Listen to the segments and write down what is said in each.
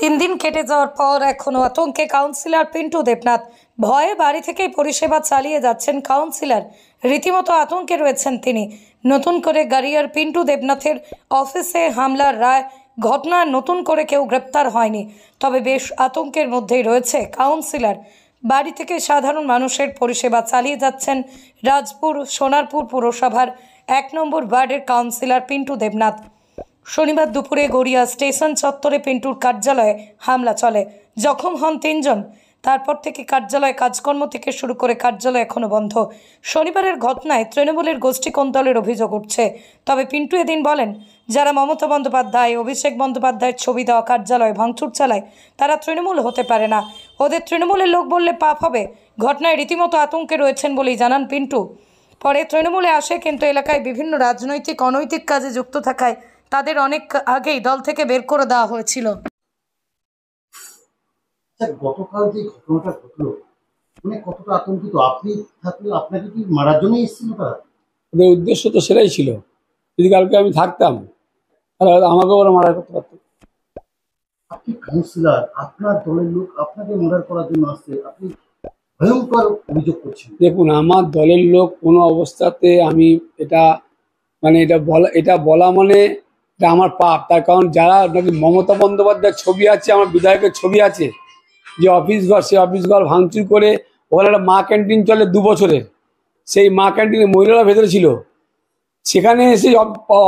তিন দিন কেটে যাওয়ার পর এখনো আতঙ্কে কাউন্সিলর পিন্টু দেবনাথ। ভয়ে বাড়ি থেকেই পরিষেবা চালিয়ে যাচ্ছেন কাউন্সিলর। রীতিমতো আতঙ্কে রয়েছেন তিনি। নতুন করে গাড়িয়ার পিন্টু দেবনাথের অফিসে হামলার রায় ঘটনায় নতুন করে কেউ গ্রেপ্তার হয়নি, তবে বেশ আতঙ্কের মধ্যেই রয়েছে কাউন্সিলর। বাড়ি থেকে সাধারণ মানুষের পরিষেবা চালিয়ে যাচ্ছেন রাজপুর সোনারপুর পুরসভার 1 নম্বর ওয়ার্ডের কাউন্সিলর পিন্টু দেবনাথ। শনিবার দুপুরে গড়িয়া স্টেশন চত্বরে পিন্টুর কার্যালয়ে হামলা চলে। জখম হন 3 জন। তারপর থেকে কার্যালয়ে কাজকর্ম থেকে শুরু করে কার্যালয় এখনো বন্ধ। শনিবারের ঘটনায় তৃণমূলের গোষ্ঠী কোন্দলের অভিযোগ উঠছে। তবে পিন্টু এদিন বলেন, যারা মমতা বন্দ্যোপাধ্যায়, অভিষেক বন্দ্যোপাধ্যায়ের ছবি দেওয়া কার্যালয়ে ভাঙচুর চালায় তারা তৃণমূল হতে পারে না। ওদের তৃণমূলের লোক বললে পাপ হবে। ঘটনায় রীতিমতো আতঙ্কে রয়েছেন বলেই জানান পিন্টু। পরে তৃণমূলে আসে, কিন্তু এলাকায় বিভিন্ন রাজনৈতিক অনৈতিক কাজে যুক্ত থাকায় তাদের অনেক আগেই দল থেকে বের করে দেওয়া হয়েছিল। গতকাল যে ঘটনাটা ঘটলো, মানে কতটা আতঙ্কিত আপনি থাকলে? আপনাকে কি মারার জন্য এসেছিল তারা? ওদের উদ্দেশ্য তো সেটাই ছিল। যদি কালকে আমি থাকতাম তাহলে আমাকে ওরা মার্ডার করতে পারত। আপনি কাউন্সিলর, আপনার দলের লোক আপনাকে মার্ডার করার জন্য আসছে, আপনি ভয়ঙ্কর অভিযোগ করছেন। দেখুন, আমার দলের লোক কোনো অবস্থাতে আমি এটা বলা মানে এটা আমার পাপ। তার কারণ যারা নাকি মমতা বন্দ্যোপাধ্যায়ের ছবি আছে, আমার বিধায়কের ছবি আছে, যে অফিস ঘর, সেই অফিস ঘর ভাঙচুর করে ওখানে একটা মা ক্যান্টিন চলে 2 বছরের, সেই মা ক্যান্টিনে মহিলারা ভেতরে ছিল, সেখানে এসে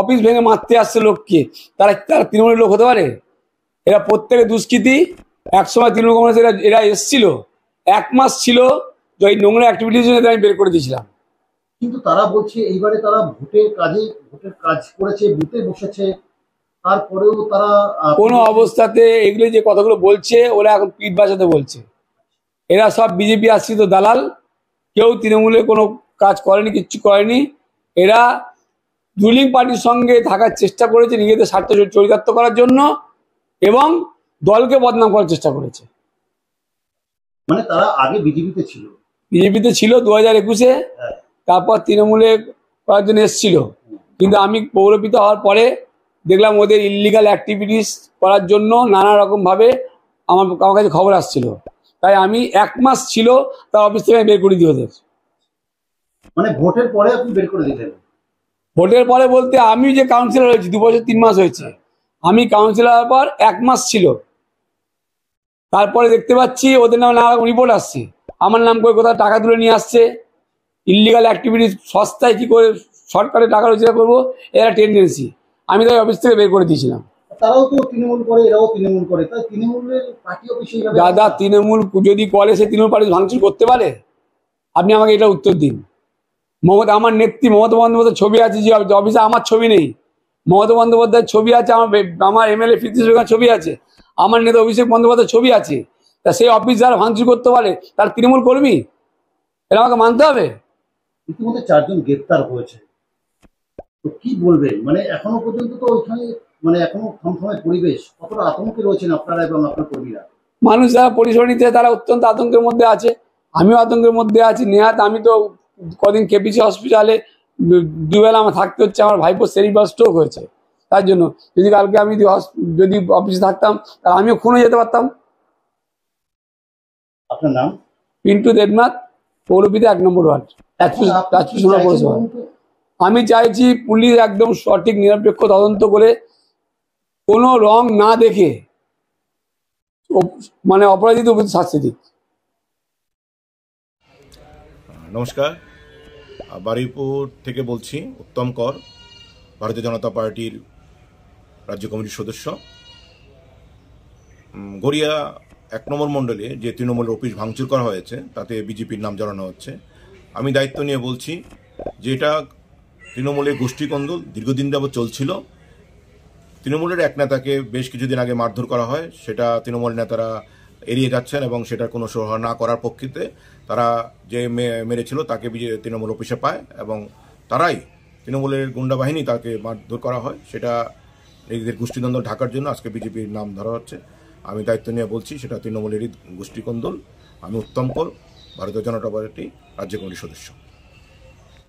অফিস ভেঙে মারতে আসছে লোককে। তারা তৃণমূলের লোক হতে পারে? এরা প্রত্যেকে দুষ্কৃতী। একসময় তৃণমূল কংগ্রেস এরা এসছিল, 1 মাস ছিল, যে এই নোংরা অ্যাক্টিভিটির জন্য আমি বের করে দিয়েছিলাম। কিন্তু তারা বলছে এইবারে তারা ভোটের কাজ করেছে, বুথে বসেছে, তারপরেও তারা কোনো অবস্থাতে এগুলো যে কথাগুলো বলছে ওরা এখন পিঠ বাঁচাতে বলছে। এরা সব বিজেপি আশ্রিত দালাল, কেউ তৃণমূলে কোনো কাজ করেনি, কিচ্ছু করেনি। এরা রুলিং পার্টির সঙ্গে থাকার চেষ্টা করেছে নিজেদের স্বার্থ চরিতার্থ করার জন্য, এবং দলকে বদনাম করার চেষ্টা করেছে। মানে তারা আগে বিজেপিতে ছিল 2021-এ, তারপর তৃণমূলে কয়েকজন এসেছিল, কিন্তু আমি পৌরপিতা হওয়ার পরে দেখলাম ওদের ইললিগাল অ্যাক্টিভিটিস করার জন্য নানা রকমভাবে আমার কাছে খবর আসছিল। তাই আমি 1 মাস ছিল তার অফিস থেকে বের করে দিই ওদের। মানে ভোটের পরে আপনি বের করে দিলেন? ভোটের পরে বলতে আমি যে কাউন্সিলর হয়েছি 2 বছর 3 মাস হয়েছে, আমি কাউন্সিলর হওয়ার পর 1 মাস ছিল। তারপরে দেখতে পাচ্ছি ওদের নামে নানা রকম রিপোর্ট আসছে, আমার নাম করে কোথাও টাকা তুলে নিয়ে আসছে। ইললিগাল অ্যাক্টিভিটিস সস্তায় কী করে সরকারের টাকা রোজগার করবো, এরা টেন্ডেন্সি। আমি তাই অফিস থেকে বের করে দিয়েছিলাম। তারাও তো তৃণমূল করে, এরাও তৃণমূল করে, তাই তৃণমূলের পার্টি অফিসে দাদা, তৃণমূল যদি করে সে তৃণমূল পার্টি ভাঙচুর করতে পারে? আপনি আমাকে এটা উত্তর দিন। আমার নেত্রী মমতা বন্দ্যোপাধ্যায়ের ছবি আছে, যে অফিসে আমার ছবি নেই, মমতা বন্দ্যোপাধ্যায়ের ছবি আছে, আমার এমএলএ ফিরোজ ছবি আছে, আমার নেতা অভিষেক বন্দ্যোপাধ্যায়ের ছবি আছে। তা সেই অফিস যারা ভাঙচুর করতে পারে তার তৃণমূল কর্মী, এটা আমাকে মানতে হবে। ইতিমধ্যে 4 জন গ্রেপ্তার হয়েছে, তো কি বলবেন? মানে এখনো পর্যন্ত তো ওইখানে মানে এখনো থমথমে পরিবেশ, কতটা আতঙ্কে রয়েছেন আপনারা এবং আপনার কর্মীরা? মানুষ যারা পরিষেবা নিতে তারা অত্যন্ত আতঙ্কের মধ্যে আছে, আমিও আতঙ্কের মধ্যে আছি। নেহাত আমি তো কদিন কেপিসি হসপিটালে 2 বেলা আমার থাকতে হচ্ছে, আমার ভাইপোর সেরিব্রাল স্ট্রোক হয়েছে। তার জন্য যদি কালকে আমি যদি অফিসে থাকতাম তাহলে আমিও খুন হয়ে যেতে পারতাম। আপনার নাম? পিন্টু দেবনাথ, পৌরপিতা 1 নম্বর ওয়ার্ড, রাজপুর সোনা পৌরসভা। আমি চাইছি পুলিশ একদম সঠিক নিরপেক্ষ তদন্ত করে কোনো রং না দেখে মানে অপরাধীদের উপর শাস্তি দিক। নমস্কার, বারুইপুর থেকে বলছি, উত্তম কর, ভারতীয় জনতা পার্টির রাজ্য কমিটির সদস্য। গড়িয়া 1 নম্বর মণ্ডলে যে তৃণমূলের অফিস ভাঙচুর করা হয়েছে তাতে বিজেপির নাম জড়ানো হচ্ছে। আমি দায়িত্ব নিয়ে বলছি যে এটা তৃণমূলের গোষ্ঠীকন্দল দীর্ঘদিন যাবৎ চলছিল। তৃণমূলের এক নেতাকে বেশ কিছুদিন আগে মারধর করা হয়, সেটা তৃণমূল নেতারা এড়িয়ে যাচ্ছেন এবং সেটার কোনো সহায় না করার পক্ষে তারা যে মেরেছিল তাকে তৃণমূল অফিসে পায় এবং তারাই তৃণমূলের গুন্ডা বাহিনী তাকে মারধর করা হয়। সেটা নিজেদের গোষ্ঠীদ্বন্দ্ব ঢাকার জন্য আজকে বিজেপির নাম ধরা হচ্ছে। আমি দায়িত্ব নিয়ে বলছি সেটা তৃণমূলেরই গোষ্ঠীকন্দল। আমি উত্তম কর, ভারতীয় জনতা পার্টি রাজ্য কমিটির সদস্য।